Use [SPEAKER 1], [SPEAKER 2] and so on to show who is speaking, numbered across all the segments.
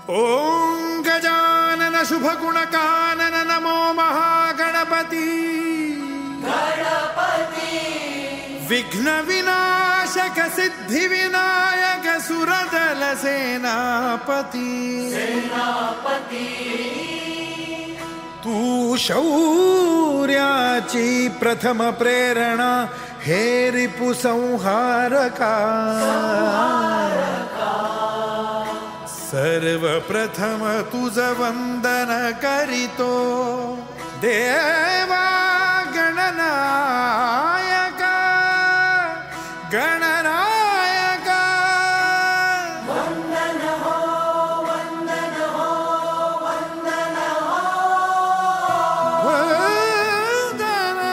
[SPEAKER 1] ओम गजानन शुभगुणकानन नमो महागणपती विघ्न विनाशक सिद्धि विनायक सुरदल सेनापती तू शौर्याची प्रथम प्रेरणा हे रिपु संहारका सर्वप्रथम तुझ वंदन करीतो देवा गणनायका गणनायका वंदन हो वंदन हो वंदन हो वंदन हो।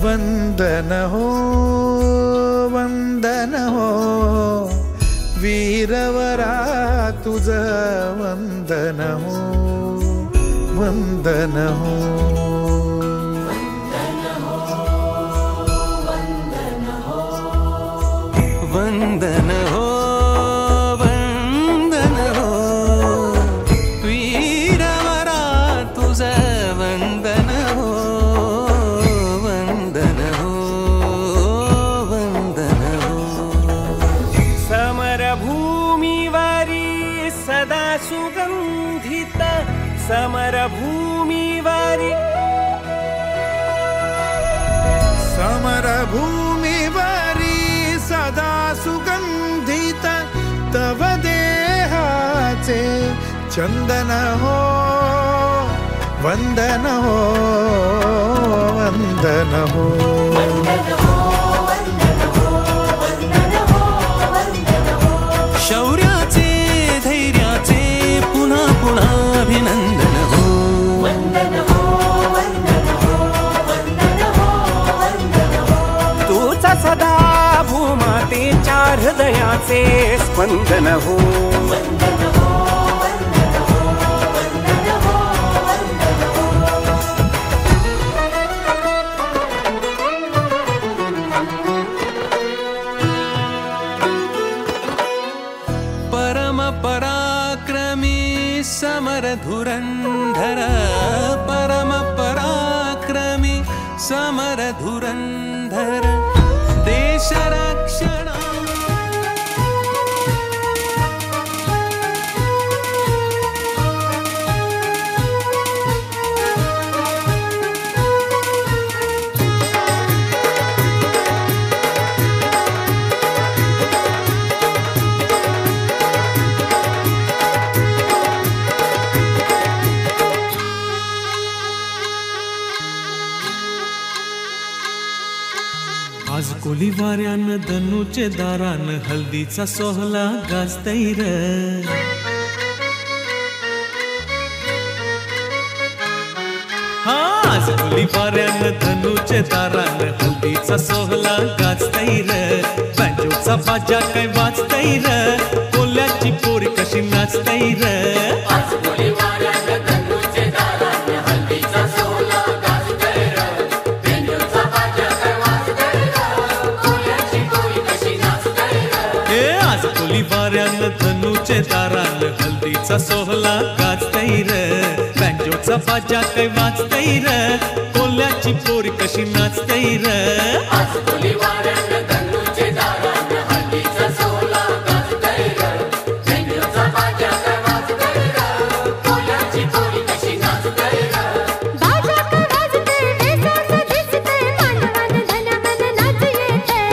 [SPEAKER 1] वंदन हो वंदन हो वीरवरा तुझ वंदन हो वंदन हो वंदन हो
[SPEAKER 2] वंदन हो वंदन हो वीरवरा तुझ वंदन हो वंदन हो वंदन हो समरभूमीवरी सदा सुगंधित समरभूमीवरी
[SPEAKER 1] समरभूमीवरी सदा सुगंधित तव देहाचे चंदन हो वंदन हो वंदन हो
[SPEAKER 2] शौर्याचे धैर्याचे पुन्हा पुन्हा अभिनंदन हो तूच सदा भूमातेच्या हृदयाचे स्पंदन हो परम पराक्रमी समर धुरंधर परम पराक्रमी समर धुरंधर देश रक्षणा
[SPEAKER 3] आज कोली वाऱ्यान धनुचे दारान हल्दीचा सोहला गाजतैर आज कोली वाऱ्यान धनुचे दारान हल्दीचा सोहला गाजतैर बँजोचा बाजा काय वाजतैर कोल्याची पोरी कशी नाचतैर आज कोली वाऱ्यान धनुचे दारान हल्दीचा सोहला गाजतैर बँजोचा बाजा काय आज कोली वाऱ्यान धनुचे दारान हल्दीचा सोहला गाजतैर बँजोचा बाजा काय वाजतैर कोल्याची पोरी कशी नाचतैर आज कोली वाऱ्यान धनुचे दारान हल्दीचा सोहला गाजतैर बँजोचा बाजा काय वाजतैर कोल्याची पोरी कशी नाचतैर
[SPEAKER 4] बाजा काय वाजते वेसाच दिसते मानवान धन मन नाच येते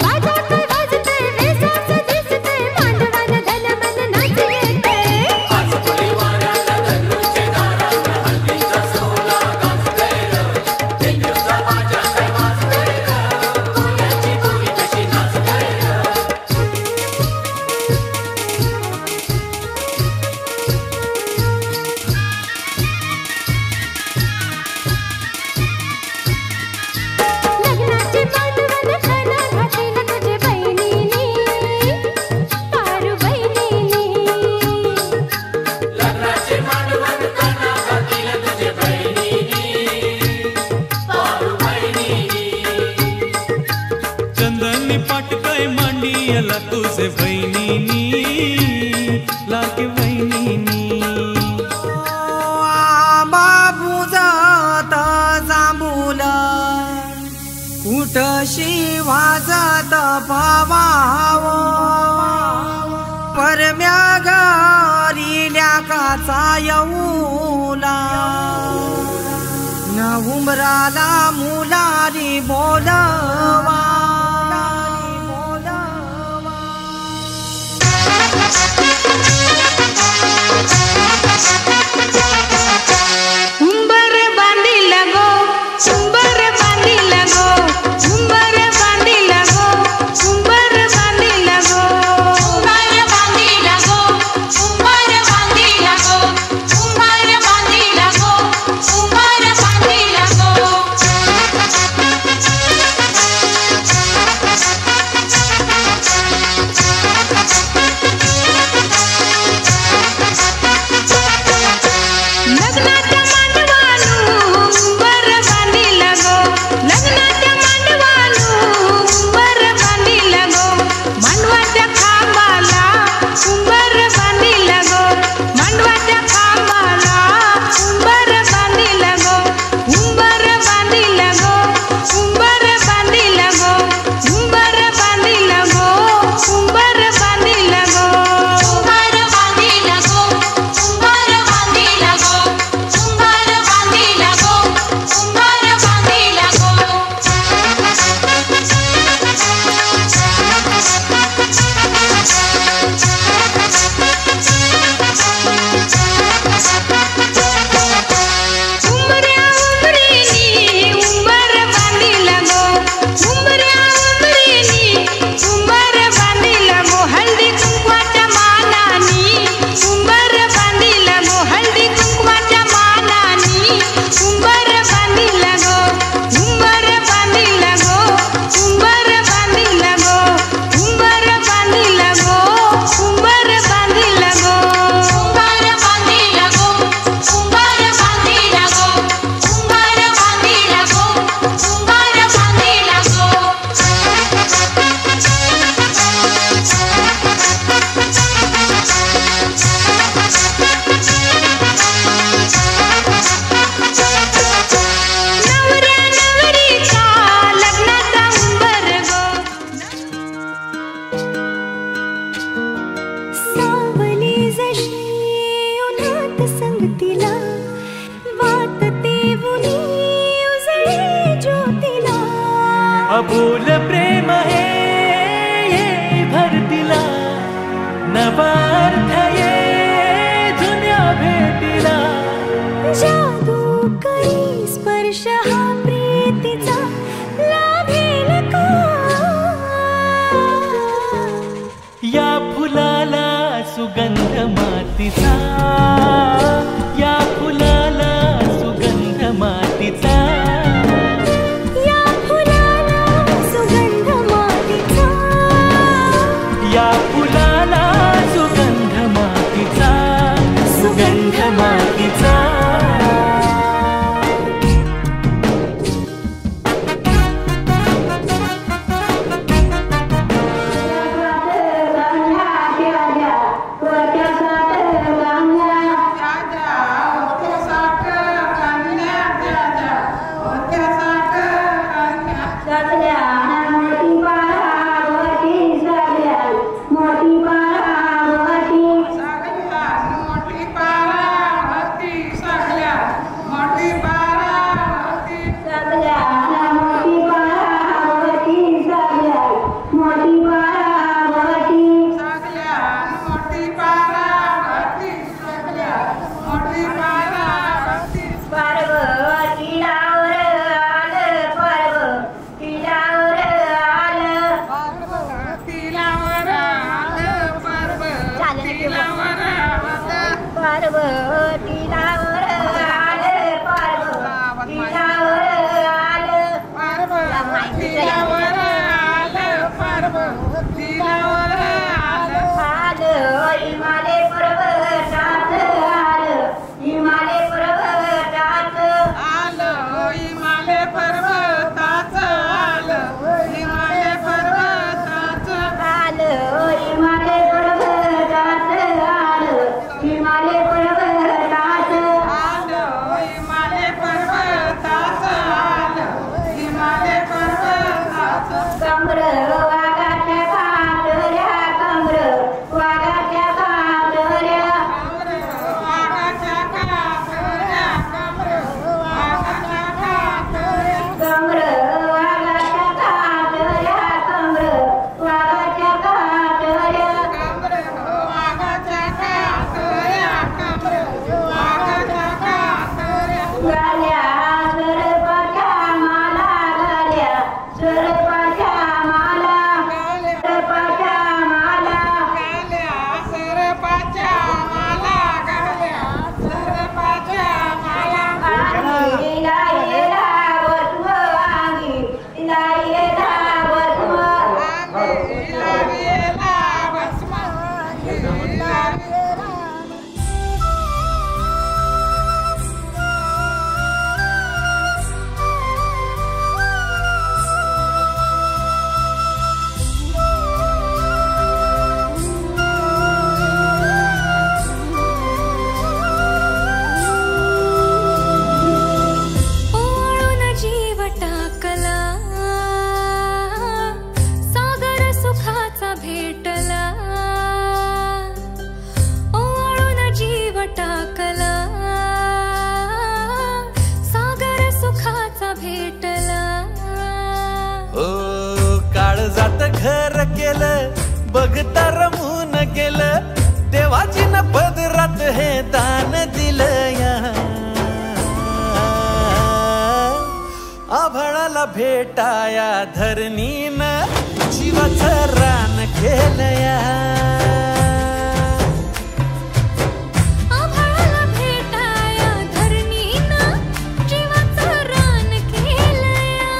[SPEAKER 4] बाजा काय वाजते वेसाच दिसते मानवान धन मन नाच येते
[SPEAKER 2] आज कोली वाऱ्यान धनुचे दारान हल्दीचा सोहला गाजतैर बँजोचा बाजा काय वाजतैर
[SPEAKER 3] तुझे बहिणीनी लागे बहिणीनी
[SPEAKER 5] बाबू जात जांभूल कुठशी वाजत पवाव परम्या घरील्या काचा येऊला न उमराला मुलारी बोलवा
[SPEAKER 4] उंबर बांधिल गो उंबर बांधिल गो उंबर बांधिल गो उंबर बांधिल गो उंबर बांधिल गो उंबर बांधिल गो उंबर बांधिल गो उंबर बांधिल गो लग्नाच्या मांडवानू उंबर बांधिल गो लग्नाच्या मांडवानू उंबर बांधिल गो मांडवाच्या खांबाला उंबर बांधिल गो मांडवाच्या खांबाला उंबर बांधिल गो उंबर बांधिल गो उंबर बांधिल गो उंबर बांधिल गो उंबर बांधिल गो उंबर बांधिल गो उंबर बांधिल गो उंबर बांधिल गो उंबर बांधिल उंबऱ्या उंबरीनी उंबर बांधिल गो उंबऱ्या उंबरीनी उंबर बांधिल गो हळदी कुंकवाच्या मानानी उंबर बांधिल गो हळदी कुंकवाच्या मानानी उंबर बांधिल गो उंबर बांधिल गो उंबर बांधिल गो उंबर बांधिल गो उंबर बांधिल गो उंबर बांधिल गो उंबर बांधिल गो उंबर बांधिल गो उंबर बांधिल नवऱ्या नवरीचा लग्नाचा उंबर गो सावली जशी उन्हात संगतीला वाटते उनी उजळे ज्योतीला
[SPEAKER 3] अबोल प्रेम हे ये भरतीला नवा अर्थ ये जुन्या भेटीला
[SPEAKER 4] जादू करी स्पर्श हा प्रीतीचा लाभेल का
[SPEAKER 3] या फुलाला सुगंध मातीचा या फुलाला सुगंध मातीचा
[SPEAKER 4] या फुलाला सुगंध मातीचा
[SPEAKER 3] या फुलाला सुगंध मातीचा सुगंध मातीचा
[SPEAKER 4] कमर वाघाच्या कातऱ्या कमर वाघाच्या कातऱ्या कमर वाघाच्या कातऱ्या कमर वाघाच्या कातऱ्या गाल्या सरपाच्या माला गाल्या सरपाच्या माला सरपाच्या माला आंगी लायेला वस्व आंगी लायेला वस्व
[SPEAKER 6] ओळून जीव टाकला सागर सुखाचा भेटला ओळून जीव टाकला सागर सुखाचा भेटला
[SPEAKER 3] ओ काळजात घर केलं बघता रमून गेलं देवाजीनं पदरात हे दान दिलं या आभाळाला भेटाया धरणीनं जीवाचं रान केलं या
[SPEAKER 6] आभाळाला भेटाया धरणीनं जीवाचं रान केलंया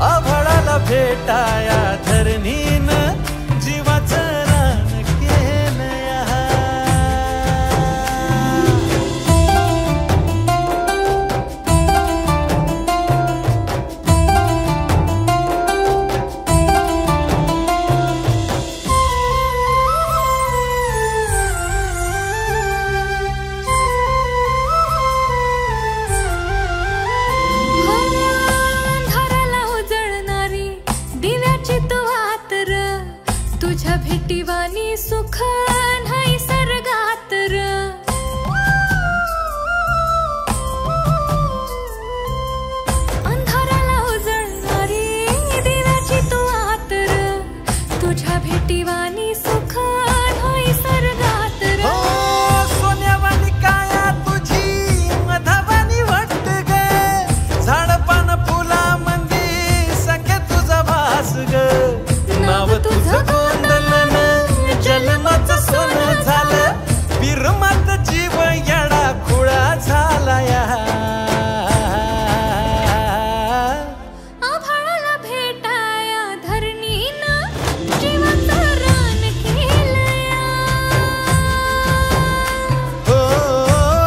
[SPEAKER 3] आभाळाला भेटाया धरणीनं जीवाचं रान केलं या
[SPEAKER 6] अंधाराला उजळणारी दिव्याची तू आतर तुझ्या भेटीवानी सुख नाही सर्गात र अंधाराला उजळणारी दिव्याची तू आतर तुझ्या भेटीवानी सुख नाही सर्गात र
[SPEAKER 3] हो सोन्यावानी काया तुझी मधावानी वाटत ग झाडपान फुला मंदी संख्या तुझा भास ग नाव तुझं गोंधळन जन्माचं सोनं झालं बिरमात जीव येडा खुळा झाला या
[SPEAKER 6] आभाळाला भेटाया धरणीनं जीवाचं रान केलंया
[SPEAKER 3] हो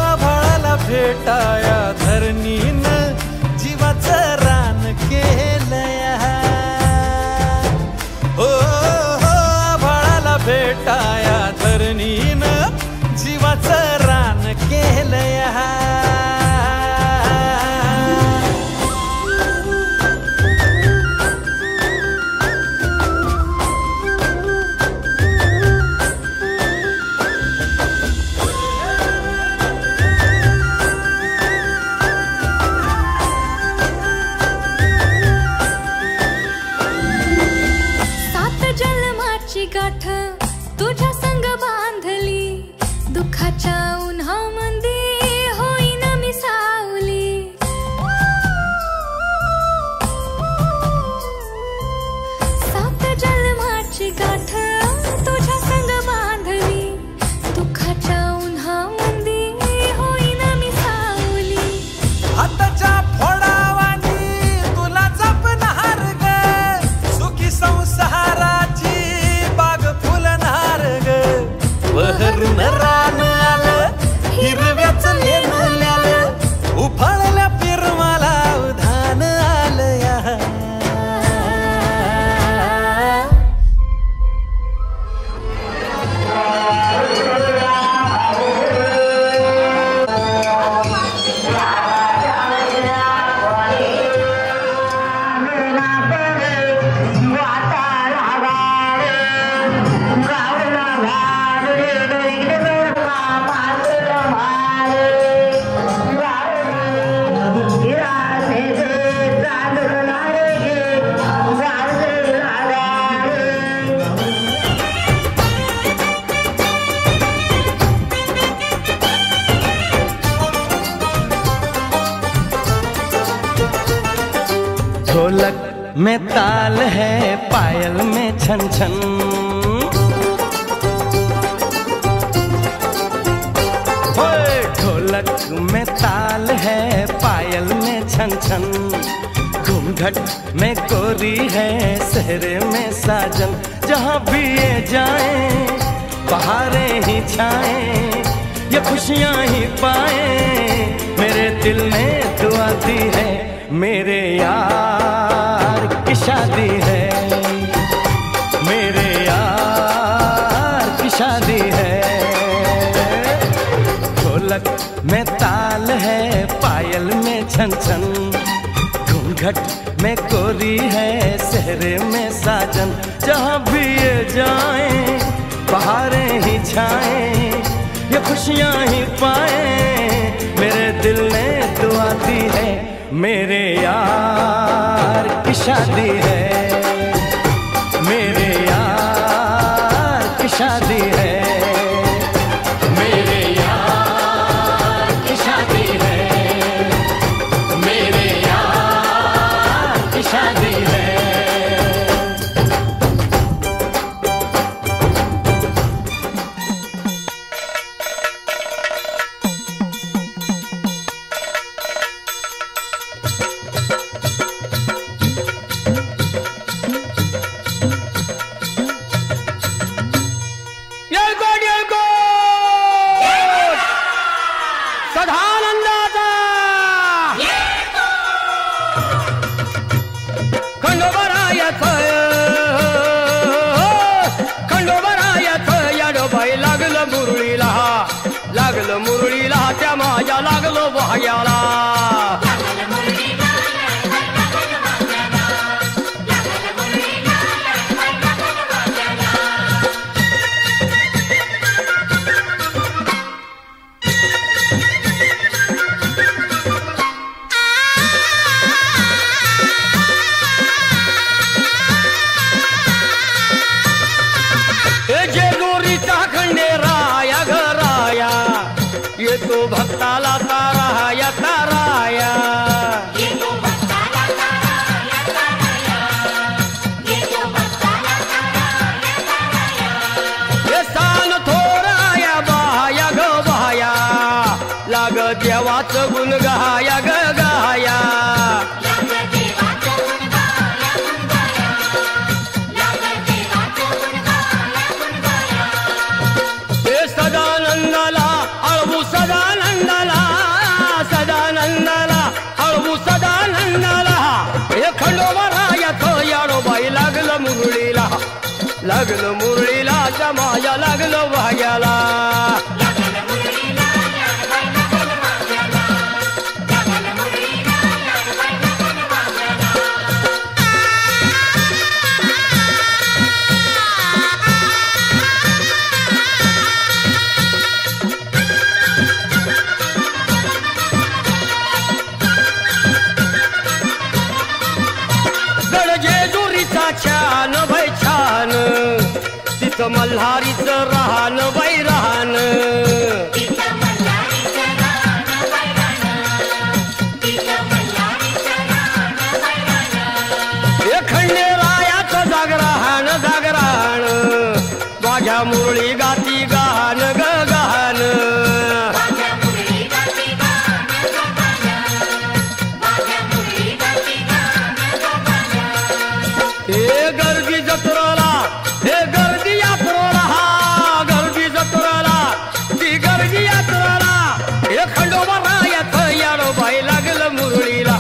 [SPEAKER 3] आभाळाला भेटाया धरणीनं जीवाचं रान केलंया हो आभाळाला भेटाया धरणीनं जीवाचं रान केलंया
[SPEAKER 6] सात जन्माची गाठ तुझ्या संग बांधली दुःखाच्या उन्हामध्ये होई
[SPEAKER 7] ढोलक में ताल है, पायल में छन छन। ढोलक में ताल है, पायल में छन छन। घूंघट में कोरी है, सहरे में साजन। जहाँ भी ये जाएं, बहारें ही छाएं, ये खुशियाँ ही पाएं। मेरे दिल ने दुआ दी है, मेरे यार की शादी है, मेरे यार की शादी है। ढोलक में ताल है, पायल में छन छन। घूंघट में कोरी है, सहरे में साजन। जहाँ भी ये जाएं, बहारें ही छाएं, ये खुशियाँ ही पाएं। मेरे दिल ने दुआ दी है, मेरे यार की शादी है, मेरे यार की शादी है, मेरे यार की शादी है, मेरे यार की शादी है। लागलो मुरळीला त्या माझ्या लागलो भाग्याला येतो भक्ताला ताराया ताराया येतो भक्ताला ताराया ताराया येतो भक्ताला ताराया ताराया हे सान थोराया बाया ग बाया लाग देवाचं गुण गाया ग गाया लाग देवाचं गुण गाया गुण गाया लाग देवाचं गुण गाया गुण गाया हे सदानंदाला सदानंदाला सदानंदाला हळवू सदानंदाला हे खंडोबारायाच याडोबाई लागलं मुरळीला लागलं मुरळीला जमाया लागलं भाग्याला छान बाई छान तिथं मल्हारीचं राहन बाई राहन हे खंडेरायाचं जागरण जागरण माझ्या मुरळी गाती गान ग गान हे गर्दी जत्रेला हे गर्दी यात्रेला हा गर्दी जत्रेला ती गर्दी यात्रेला हे खंडोबारायाचं याडोबाई लागलं मुरळीला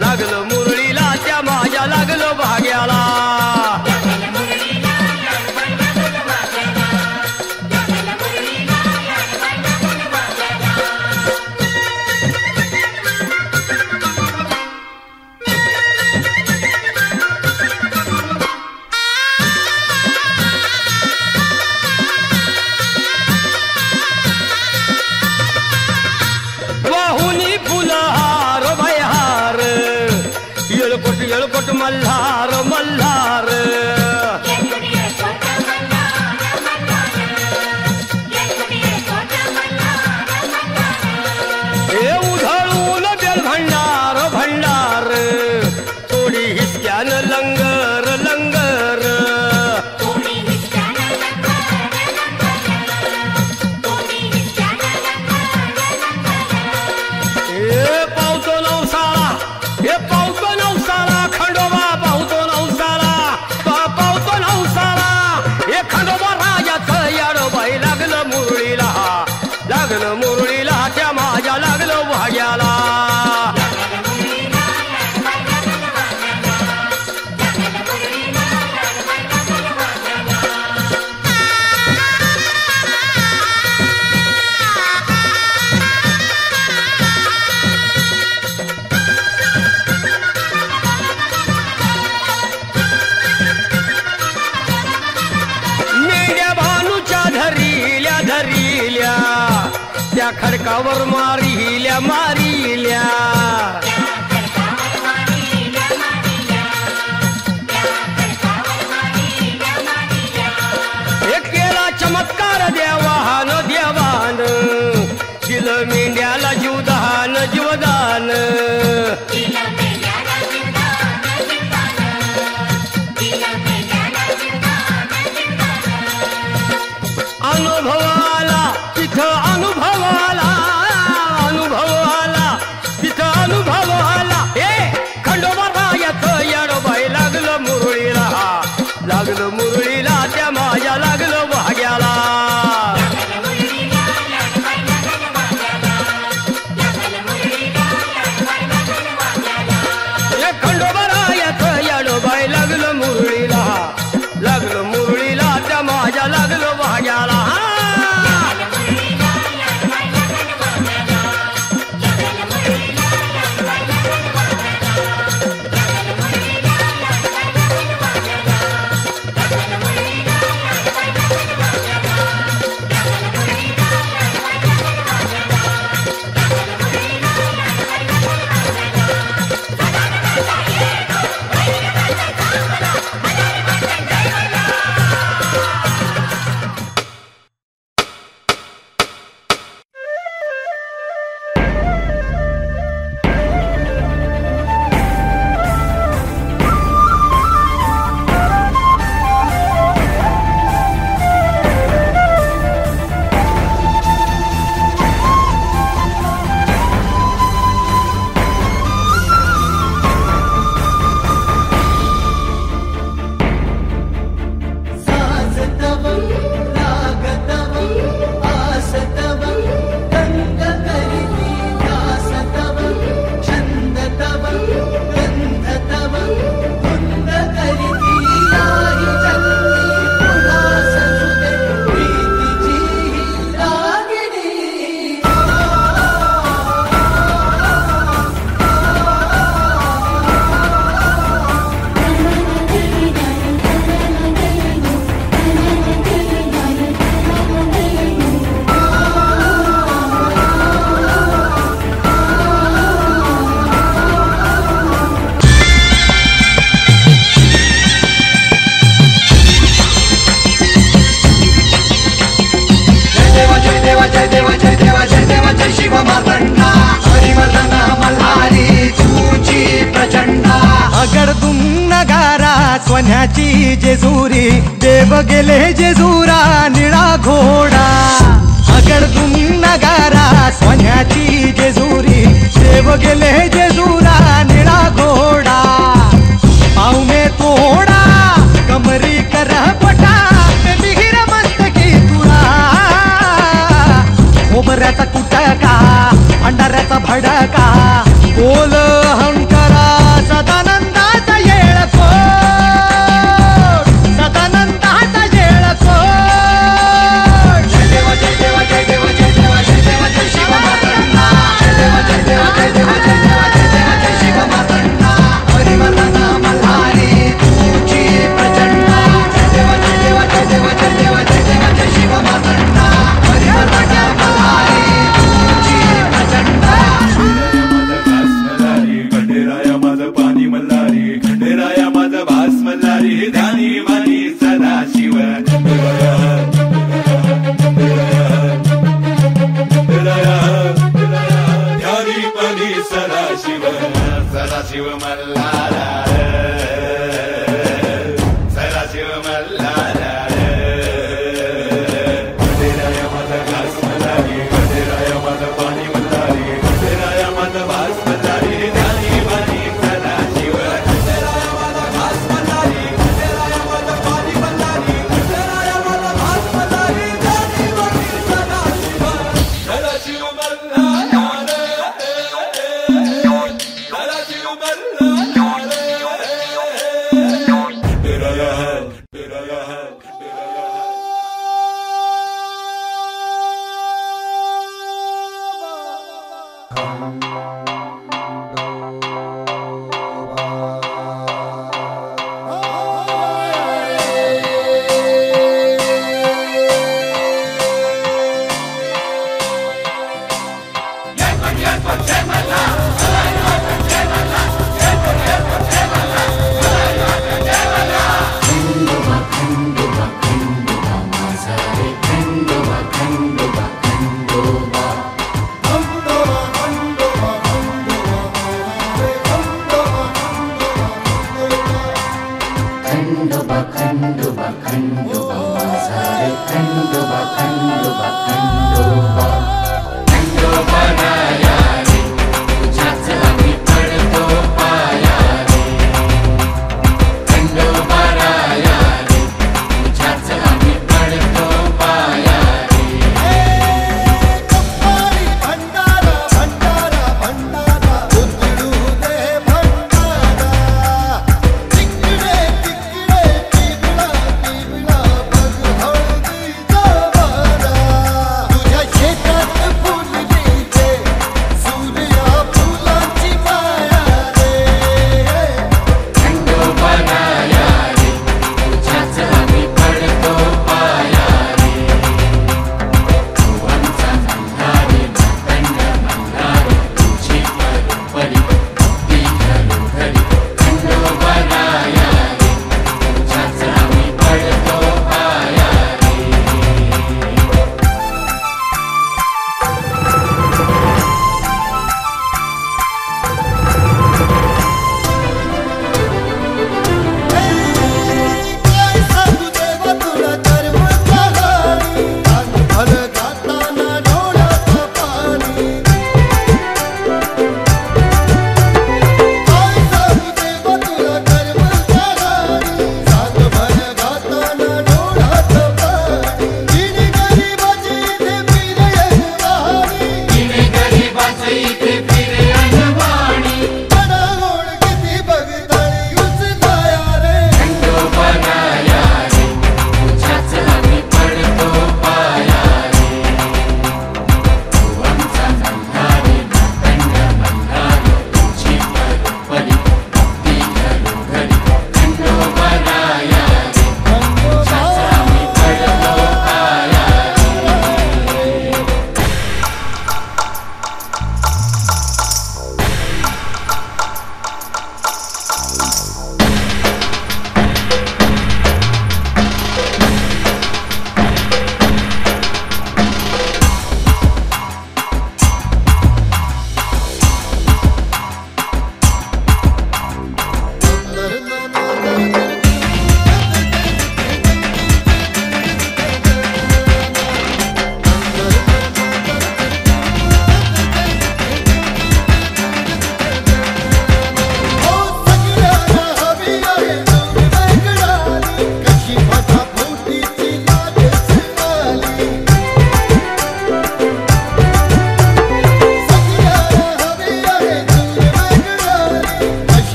[SPEAKER 7] लागलं मुरळीला त्या माझ्या लागलं भाग्याला येळकोट मल्हार मल्हार हे उधळून बेल भंडार भंडार खडकावर मारिल्या मारिल्या एक केला चमत्कार देवान देवान दिलं मेंढ्याला जीवदान जीवदान अनुभवाला तिथं अनुभवाला अनुभवाला तिथं अनुभवाला हे खंडोबा येतं येडोबाई लागलं मुरळीला लागलं मुरळीला त्या माझ्या लागलं भाग्याला खंडोबा येतं येडोबाई लागलं मुरळीला लागलं मुरळीला त्या माझ्या लागलं भाग्याला
[SPEAKER 8] सोन्याची जेजुरी देव गेले जेजुरा निळा घोडा अगडतून नगारा सोन्याची जेजुरी देव गेले जेजुरा निळा घोडा पावमे तोडा कमरी कर पटा बिगिर मस्तकी तुरा खोबऱ्याचा कुटका अंडाऱ्याचा भडका बोल हंकरा सदानंदाचा येळको सदानंदाचा येळको जय देव जय देव जय देव जय देव जय देव जय शिव मातंडा जय देव जय देव जय देव जय देव जय देव जय शिव मातंडा हरिवर्धन मल्हारी तुझी प्रचंड जय देव जय देव जय देव जय देव जय देव जय शिव मातंडा हरिवर्धन मल्हारी तुझी प्रचंड
[SPEAKER 1] खंडेराया माझं पाणी मल्हारी खंडेराया माझं भास मल्हारी ध्यानी मानी सदा शिव ध्यानी मानी सदा शिव मल्हारा सदा शिव मल्हारा खंडेराया माझं भास मल्हारी खंडेराया माझं पाणी मल्हारी खंडेराया माझं भास मल्हारी ध्यानी मानी सदा शिव खंडेराया माझं भास मल्हारी खंडेराया माझं पाणी मल्हारी खंडेराया माझं भास मल्हारी ध्यानी मानी सदा शिव मल्हारा सदा शिव मल्हारा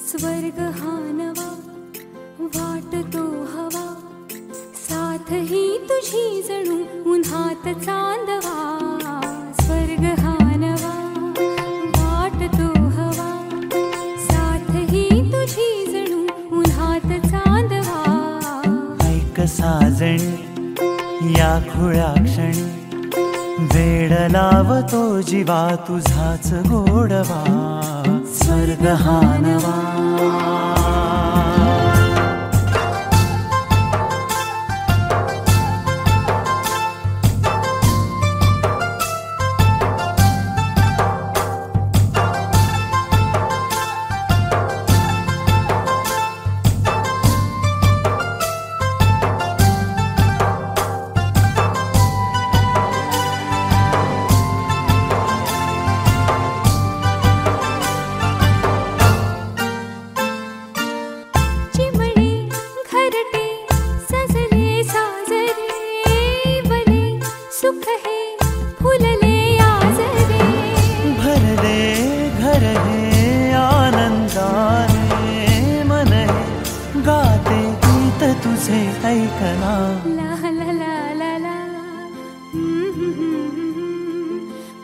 [SPEAKER 6] स्वर्ग हा नवा वाटतो हवा, साथ ही तुझी जणू उन्हात चांदवा. स्वर्ग हा नवा वाटतो हवा, साथ ही तुझी जणू उन्हात चांदवा.
[SPEAKER 9] ऐक साजणी या खुळ्या क्षणी, वेड लावतो जीवा तुझाच गोडवा. स्वर्ग हा नवा.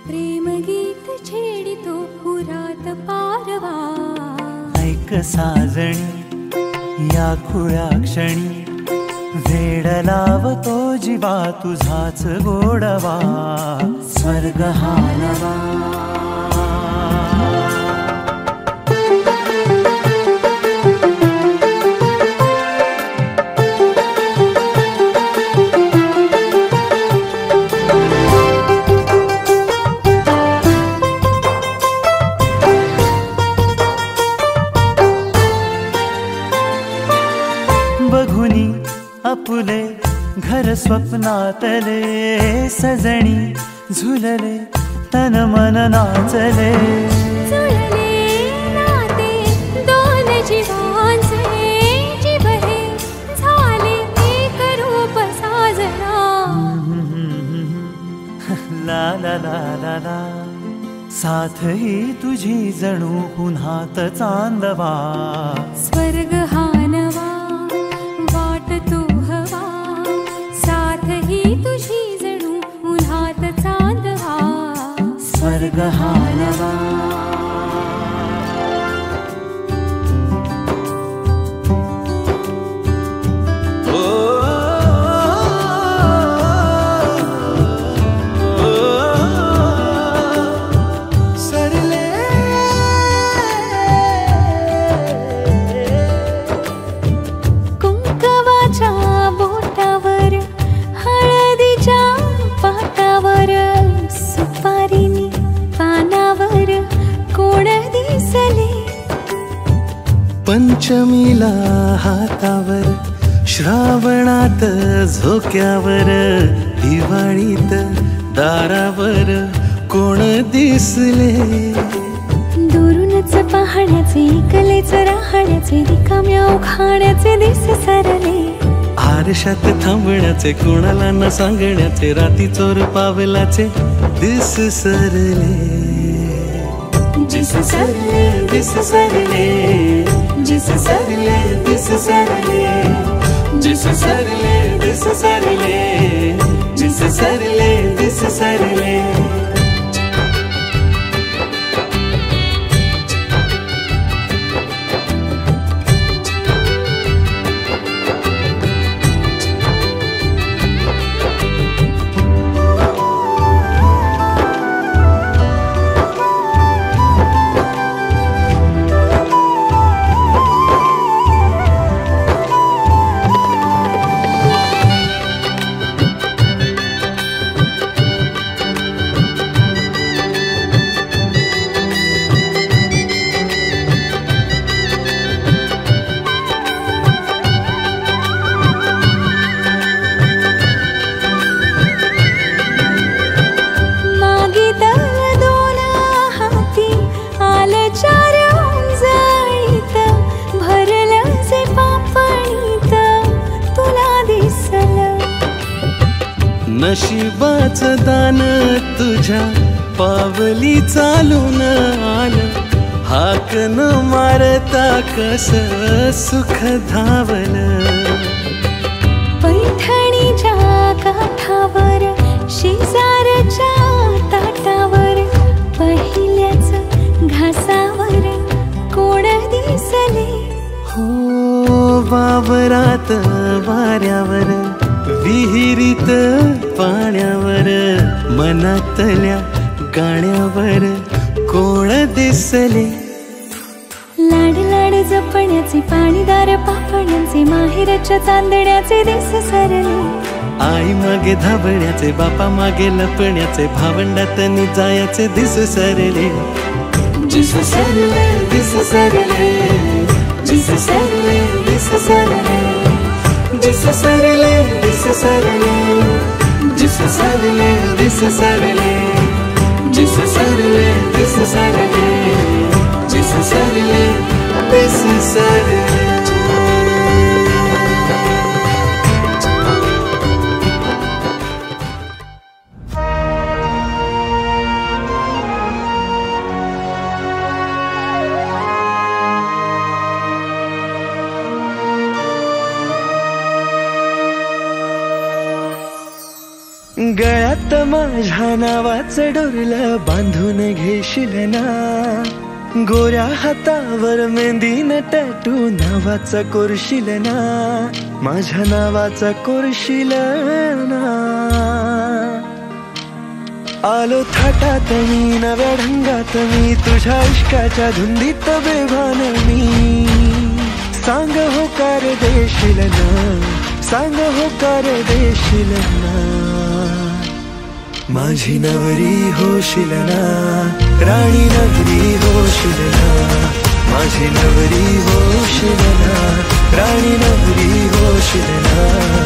[SPEAKER 6] प्रेम गीत छेडितो पुरा
[SPEAKER 9] ऐक साजणी या खुळ्या क्षणी वेड लावतो जीवा तुझाच गोडवा स्वर्ग हा नवा बघुनी आपुले घर स्वप्नातले सजणी झुलले तन मन नाचले
[SPEAKER 6] जुळले नाते दोन जीवांचे जीव हे झाले एक रूप साजना
[SPEAKER 9] ला ला ला ला ला साथ ही तुझी जणू पुन्हात चांदवा
[SPEAKER 6] स्वर्ग हा नवा वाट तू हवा साथ ही तुझी जणू उन्हात चांदवा
[SPEAKER 9] स्वर्ग हा नवा
[SPEAKER 6] कुंकवाच्या बोटावर हळदीच्या पाटावर सुपारीनी पानावर कोण दिसले
[SPEAKER 7] पंचमीला हातावर श्रावणात झोक्यावर दिवाळीत दारावर कोण दिसले
[SPEAKER 6] दुरूनच पाहण्याचे कलेच राहण्याचे रिकाम्या उखाण्याचे दिस सरले
[SPEAKER 7] आरशात थांबण्याचे कोणाला न सांगण्याचे राती चोर पावलाचे दिस सरले
[SPEAKER 6] जिस सरले दिस सरले जिस सरले दिस सरले
[SPEAKER 7] जिस सरले दिस सरले जिस सरले दिस सरले नशिबाचं दान तुझ्या पावली चालून आलं हाक न मारता कस सुख धावलं
[SPEAKER 6] पैठणीच्या काठावर शेजारच्या ताटावर पहिल्याच घासावर कोण दिसले
[SPEAKER 7] हो वावरात वाऱ्यावर विहिरीत पाण्यावर मनातल्या गाण्यावर कोण दिसले
[SPEAKER 6] लाड लाड जपण्याचे पाणीदार पापण्याचे माहेरच्या चांदण्याचे दिस सरले
[SPEAKER 7] आई मागे धावण्याचे बापा मागे लपण्याचे भावंडात जायचे दिस सरले
[SPEAKER 6] जिस सरले दिस सरले जिस सरले दिस सरले
[SPEAKER 7] जिस सरले दिस सरले जिस सरले दिस सरले जिस सरले दिस सरले जिस सरले दिस सरले गळ्यात माझ्या नावाचं डोरलं बांधून घेशील ना
[SPEAKER 9] गोऱ्या हातावर मेहंदीनं टॅटू नावाचा कोरशील ना, माझ्या नावाचा कोरशील ना. आलो थाटात मी नव्या ढंगात मी, तुझ्या इश्काच्या धुंदीत बेभान मी. सांग होकार देशील ना, सांग होकार देशील ना. माझी नवरी होशील ना, राणी नवरी होशील ना. माझी नवरी होशील ना, राणी नवरी होशील ना.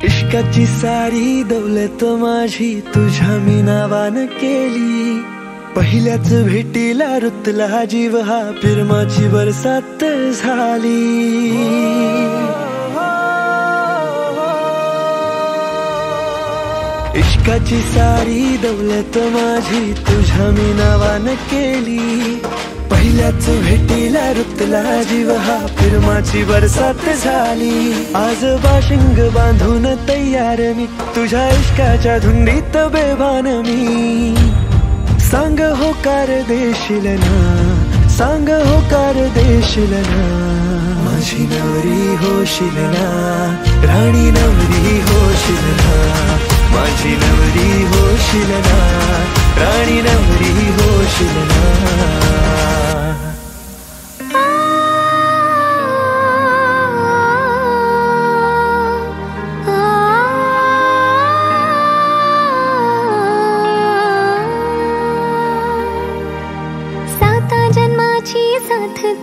[SPEAKER 9] इश्काची सारी दौलत माझी तुझ्या मी नावानं केली. पहिल्याच भेटीला रुतला जीव हा, प्रेमाची बरसात झाली. इश्काची सारी दौलत माझी तुझ्या मी नावानं केली. पहिल्याच भेटीला रुतला जीव हा, प्रेमाची बरसात झाली. आज बाशिंग बांधून तयार मी, तुझ्या इश्काच्या धुंदीत बेभान मी. सांग होकार देशील ना, सांग होकार देशील ना. माझी नवरी होशील ना, राणी नवरी होशील ना. माझी नवरी होशील ना, राणी नवरी होशील ना.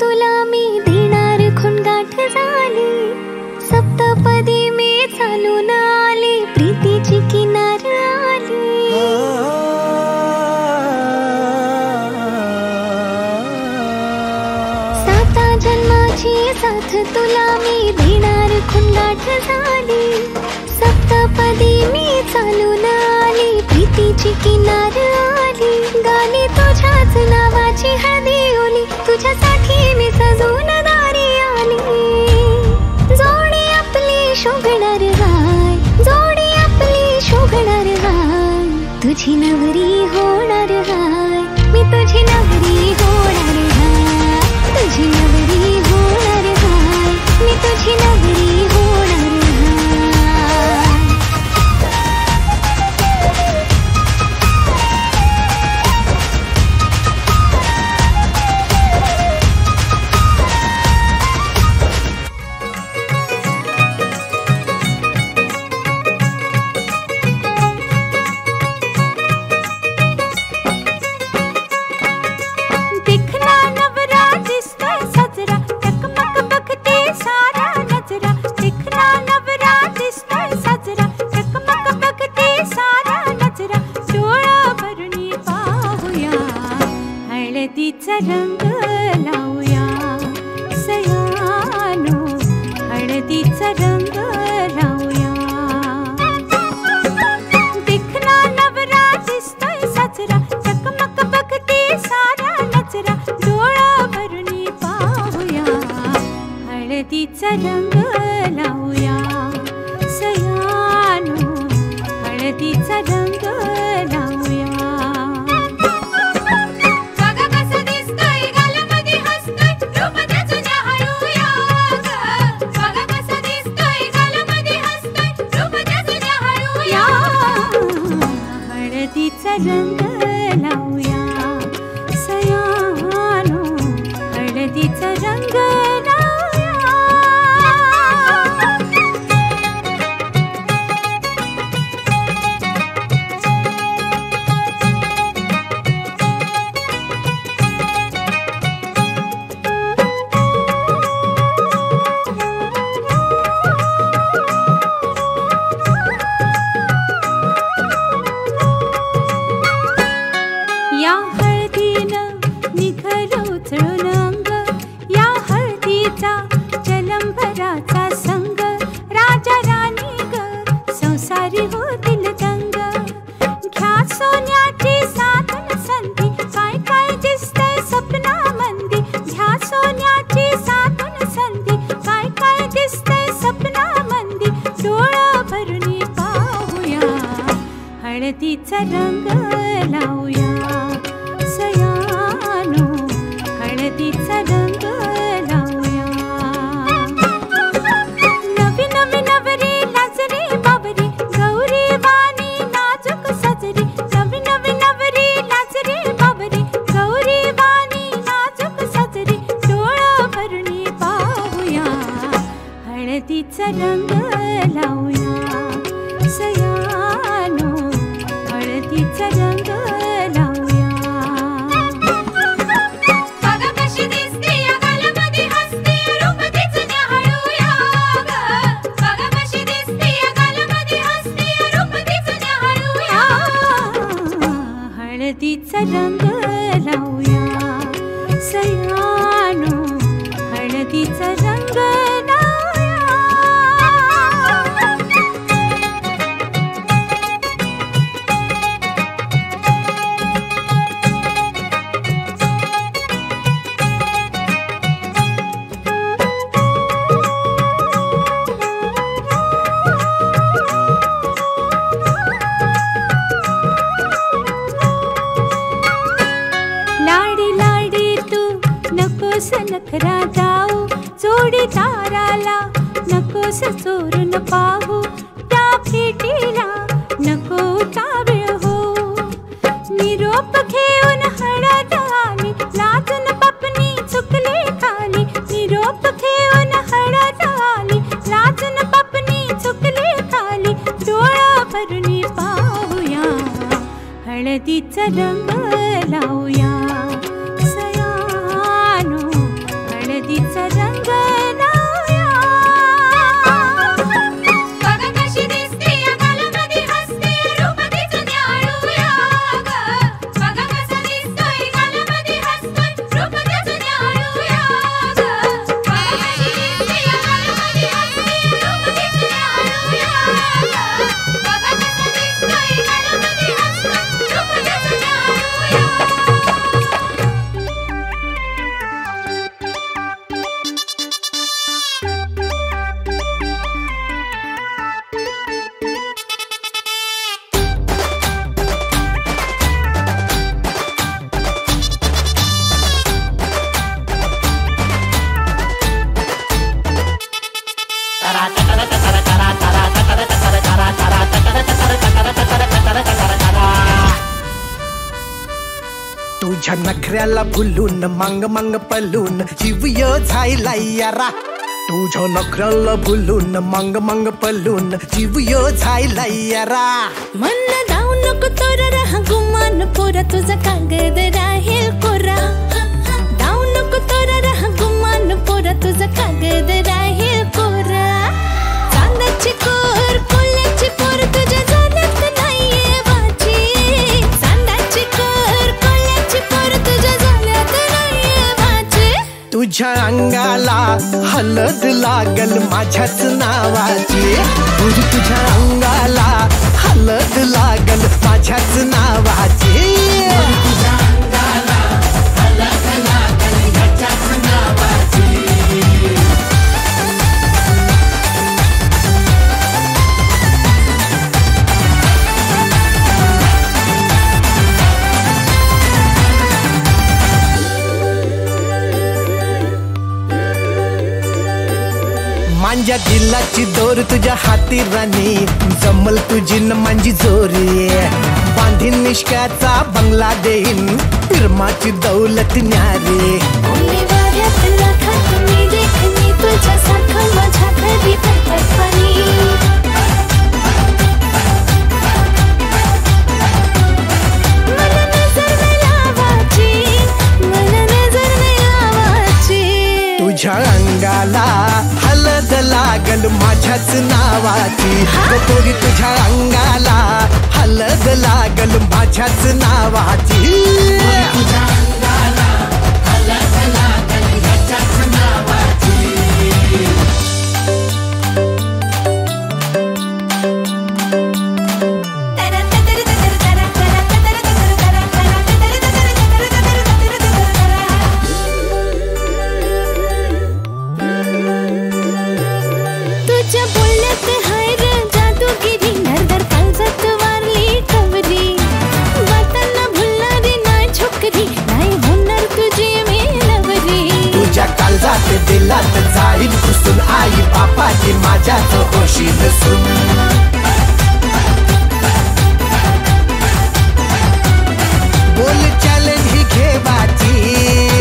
[SPEAKER 6] तुला मी देणार खुणगाठ झाली. सप्तपदी मी चालून आली, प्रीतीची किनार आली. साता जन्माची साथ तुला मी देणार खुणगाठ झाली. सप्तपदी मी चालून आली, प्रीतीची किनार आली. गाली तुझ्याच नावाची हळदी ओली, तुझ्यासाठी मी सजून दारी आली. जोडी आपली शोभणार हाय, जोडी आपली शोभणार हाय. तुझी नवरी होणार हाय, मी तुझी नवरी होणार हाय. तुझी नवरी होणार हाय, मी तुझी नवरी होणार हाय.
[SPEAKER 10] हळदीचा रंग लावूया सयानो, हळदीचा रंग लावूया. दिखना नवरा दिसतोय साजरा, चकमक बघते सारा नजरा. डोळ्यावरणी पाहूया, हळदीचा रंग लावूया सयानो, हळदीचा रंग लावूया. हळदीचा रंग लावूया सयानो, हळदीचा रंग लावूया. या हळदीनं निघलं उचलून अंग, या हळदीचा जलंभरा लावूया सयानो हळदीचा रंग लावूया नवी नवी नवरी लाजरी बाबरी गौरी वाणी नाजूक सजरी नवी नवी नवरी लाजरी बाबरी गौरी वाणी नाजूक सजरी डोळा भरुनी पाहूया हळदीचा रंग लावूया सयानो हळदीचा रंग लावूया बघा कशी दिसते या गालामध्ये हसते रूप तिचं न्याहाळूया बघा कशी दिसते या गालामध्ये हसते रूप तिचं न्याहाळूया हळदीचा रंग लावूया सयानो हळदीचा रंग नखरा जाऊ जोडीदाराला नकोस चोरून पाहू त्या भेटीला नको उतावीळ हो निरोप घेऊन हळद आली लाजून पपनी चुकली खाली निरोप घेऊन हळद आली लाजून पपनी चुकली खाली डोळा भरुनी पाहूया हळदीचा रंग लावूया हळदीचा रंग लावूया बघा कशी दिसते या गालामध्ये हसते रूप तिचं न्याहाळूया बघा कसा दिसतोय गालामध्ये हसतोय रूप तिचं न्याहाळूया बघा कशी दिसते या गालामध्ये हसते रूप तिचं न्याहाळूया बघा कसा दिसतोय गालामध्ये हसतोय रूप तिचं न्याहाळूया
[SPEAKER 7] तुझ्या नखऱ्याला भुलून मांग मांग पलून जीव झायला यारा तुझ्या नखऱ्याला भुलून मांग मांग पलून जीव झायला यारा
[SPEAKER 6] मन जाऊ नको तोर राहा गुमान पोरा तुझा कागद राहील कोरा जाऊ नको तोर राहा गुमान पोरा तुझा कागद राहील कोरा चांदाची कोर कोल्याची पोर तुझ्या जाण्यात नाहीये वाची चांदाची कोर कोल्याची पोर तुझ्या जाण्यात नाहीये वाची
[SPEAKER 7] तुझ्या अंगाला हलद लागल माझ्याच नावाची तुझ्या अंगाला हलद लागल माझ्याच नावाची तुझ्या अंगाला हलद लागल माझ्याच नावाची माझ्या दिलाची दोर तुझ्या हाती राणी जमल तुझी न माझी जोरी बांधीन निष्काचा बंगला देईन फिरमाची दौलत न्यारी
[SPEAKER 6] वाऱ्यात लाखात मी देखणी तुझ्या सारखं माझ्या घरी पडतात पाणी मला नजर नाही लावायची मला नजर नाही लावायची
[SPEAKER 7] तुझ्या अंगाला हलद लागल माझ्याच नावाची पोरी तुझ्या अंगाला हलद लागल माझ्याच नावाची तुझ्या अंगाला हलद लागल माझ्याच नावाची
[SPEAKER 6] जादूगिरी नरदर काळजात वारली कवरी वातांना भुलणार
[SPEAKER 11] दिलात जाईल घुसून आई बापाची माझ्याच होशील सून बोल चॅलेंज ही घेवाची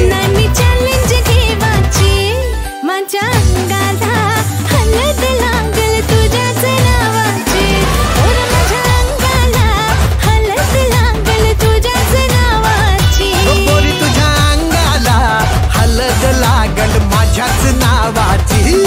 [SPEAKER 6] नानी चॅलेंज घेवाची माझ्या अंगाला हलत लागल तुझ्याच नावाची ओर माझ्या अंगाला हलत लागल तुझ्याच नावाची
[SPEAKER 11] बोरी तुझ्या अंगाला हलत लागल माझ्याच नावाची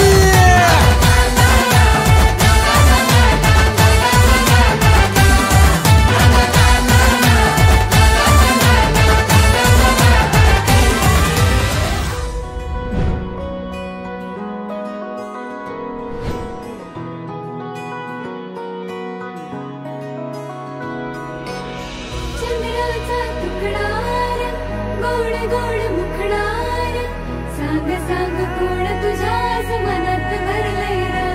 [SPEAKER 10] चंद्राचा तुकडा रे, गोड गोड मुखडा रे, सांग सांग कोण तुझ्याच मनात भरलंय रे.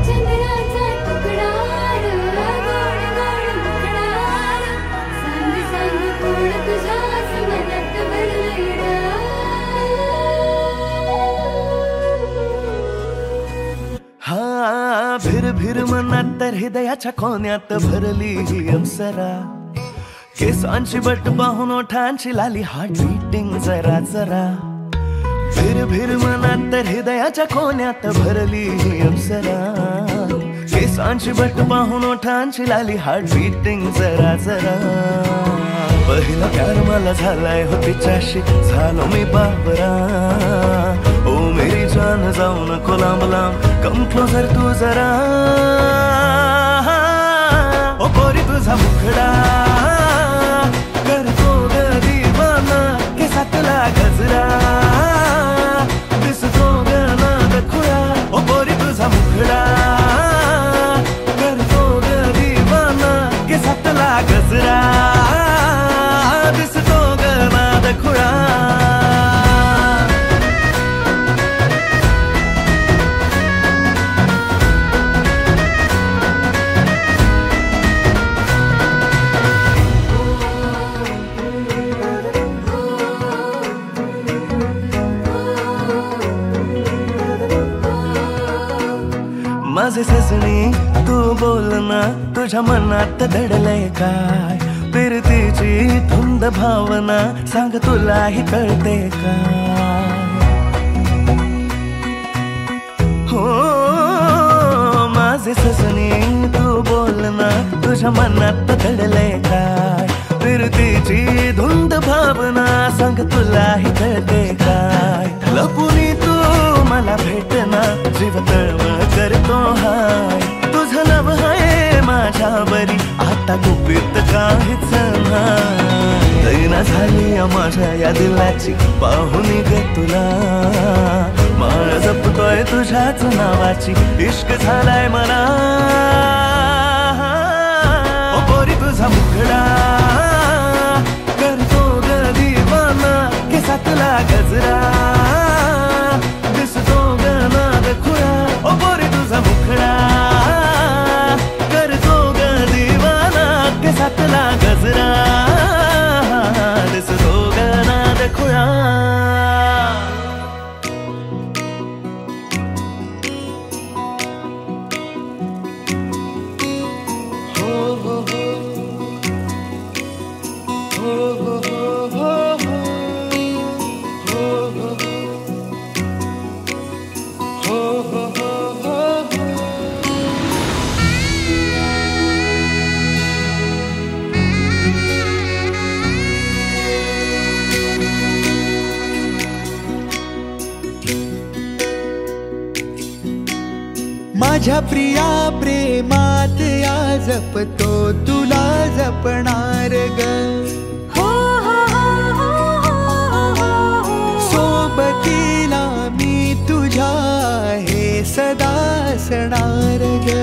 [SPEAKER 10] चंद्राचा तुकडा रे, गोड गोड मुखडा रे, सांग सांग कोण तुझ्याच मनात भरलंय रे.
[SPEAKER 7] हा भिर भिर मनात तर हृदयाच्या कोण्यात भरली ही अप्सरा केसांची बट पाहून ओठांची लाली हार्ट बीटिंग जरा जरा भिर भिर मनात तर हृदयाच्या कोण्यात भरली ही अप्सरा केसांची बट पाहून ओठांची लाली हार्ट बीटिंग जरा जरा पहिला प्यार मला झालाय हो तिच्याशी झालो मी बाबरा ओ मेरी जान जाऊ नको लांब लांब कम क्लोजर तू जरा ओ पोरी तुझा मुखडा करतो ग दीवाना केसातला गजरा दिसतो ग नाद खुळा ओ पोरी तुझा मुखडा करतो ग दीवाना केसातला गजरा दिसतो ग नाद खुळा माझे सजणी तू बोल ना तुझ्या मनात दडलंय काय फिरतीची धुंद भावना सांग तुलाही कळते काय हो माझे सजणी तू बोल ना तुझ्या मनात दडलंय काय फिरतीची धुंद भावना सांग तुलाही कळते काय लपुनी तू मला भेटना जीव तळमळ करतो हाय तुझं लव आहे माझ्या बरी आता गुपित काहीच नाही दैना झाली माझ्या या दिलाची पाहुणी ग तुला माळ जपतोय तुझ्याच नावाची इश्क झालाय मला ओ पोरी तुझा मुखडा करतो ग दीवाना केसातला गजरा दिसतो ग नाद खुळा ओ पोरी तुझा मुखडा करतो ग दीवाना केसातला गजरा दिसतो ग नाद खुळा
[SPEAKER 12] माझ्या प्रिया प्रेमात या जपतो तुला जपणार ग सोबतीला मी तुझ्या हे सदा असणार ग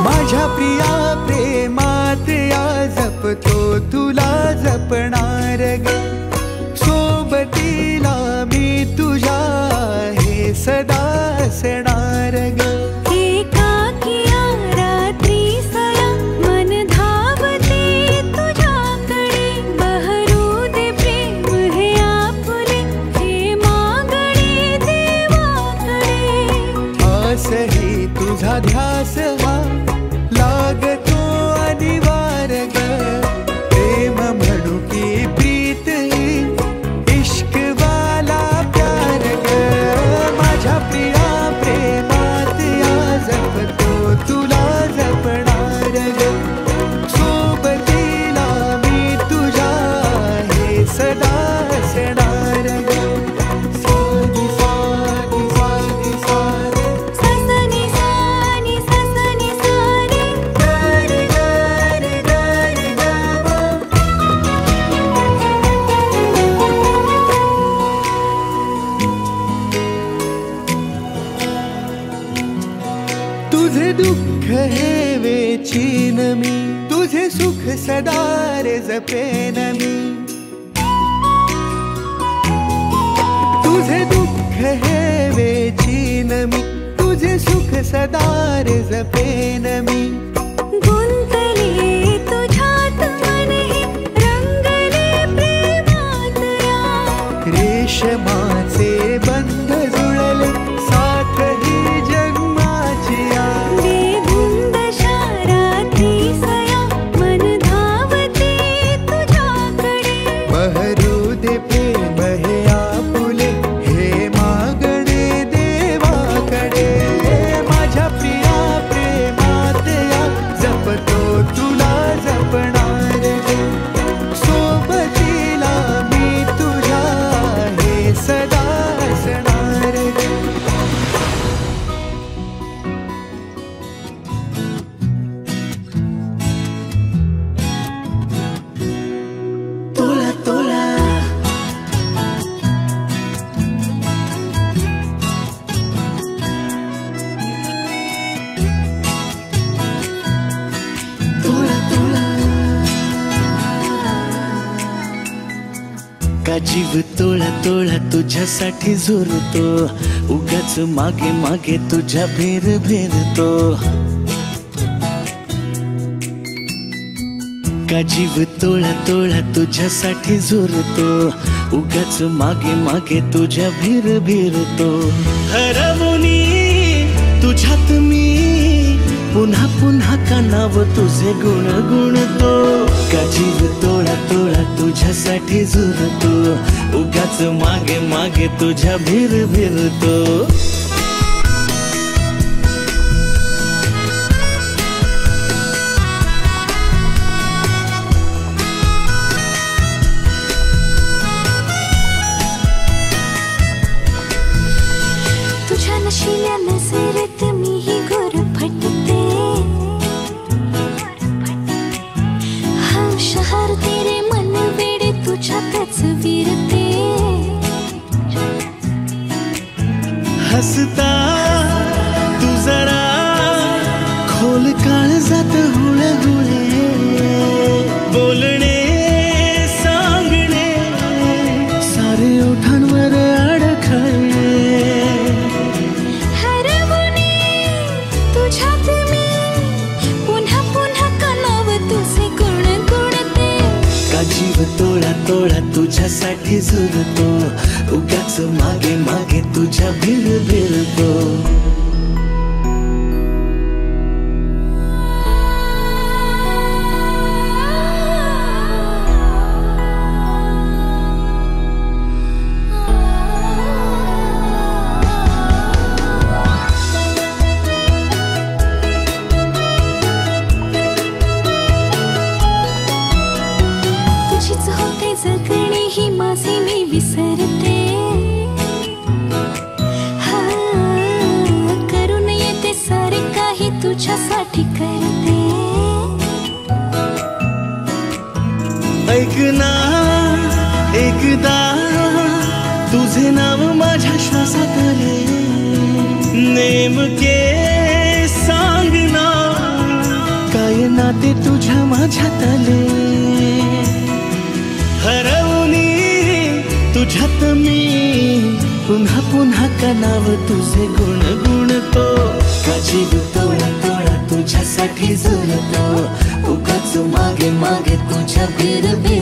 [SPEAKER 12] माझ्या प्रिया प्रेमात या जपतो तुला जपणार ग सोबतीला मी तुझ्या हे सदा असणार ग
[SPEAKER 6] एकाकिया रात्री सया मन धावते तुझ्याकडे बहरू दे प्रेम
[SPEAKER 12] मी तुझे सुख सदा रे जपेन मी तुझे दुःख हे वेचीन मी तुझे सुख सदा रे जपेन मी
[SPEAKER 6] गुंतले तुझ्यात मन हे रंगले प्रेमात या
[SPEAKER 12] रेशमाचे बंध जुळले साथ ही जन्माची या
[SPEAKER 6] बेधुंद शाराती सया मन धावते तुझ्याकडे
[SPEAKER 12] बहरू दे प्रेम हे आपुले हे मागणे देवाकडे माझ्या प्रिया प्रेमात या जपतो तुला जपणार गे सोबतीला मी तुझ्या हे सदा असणार गे तोला तोला तोला तोला का जीव तोळा तोळा तुझ्यासाठी झुरतो उगाच मागे मागे तुझ्या भेर भेरतो का जीव तोळा तोळा तुझ्यासाठी झुरतो उगाच मागे मागे तुझ्या भेर भेरतो हरवुनी तुझ्यात मी पुन्हा पुन्हा का नाव तुझे गुण गुणतो का जीव तोळा तोळा तुझ्यासाठी झुरतो उगाच मागे मागे तुझ्या भेर भेरतो
[SPEAKER 6] तुझ्या नशिल्या नजरेत मीही गुरफटते हा शहर तेरे मन वेडे तुझ्यातच विरते
[SPEAKER 12] हसता तू जरा खोल काळजात हुळहुळे बोलणे सांगणे सारे ओठांवर अडखळे
[SPEAKER 6] हरवुनी तुझ्यात मी पुन्हा पुन्हा का नाव तुझे गुण गुणते
[SPEAKER 12] का जीव तोळा तोळा तुझ्यासाठी झुरतो उगाच मागे मागे तुझ्या भिर भिरतो
[SPEAKER 6] तुझीच होते जगणे ही माझे मी विसरते हा करून येते सारे काही तुझ्यासाठी करते
[SPEAKER 12] ऐक ना एकदा तुझे नाव माझ्या श्वासात आले नेमके सांग ना काय नाते तुझ्या माझ्यात आले हरवुनी तुझ्यात मी पुन्हा पुन्हा का नाव तुझे गुण गुणतो का जीव तोळा तोळा तुझ्यासाठी झुरतो उगाच मागे मागे तुझ्या भेर भेरतो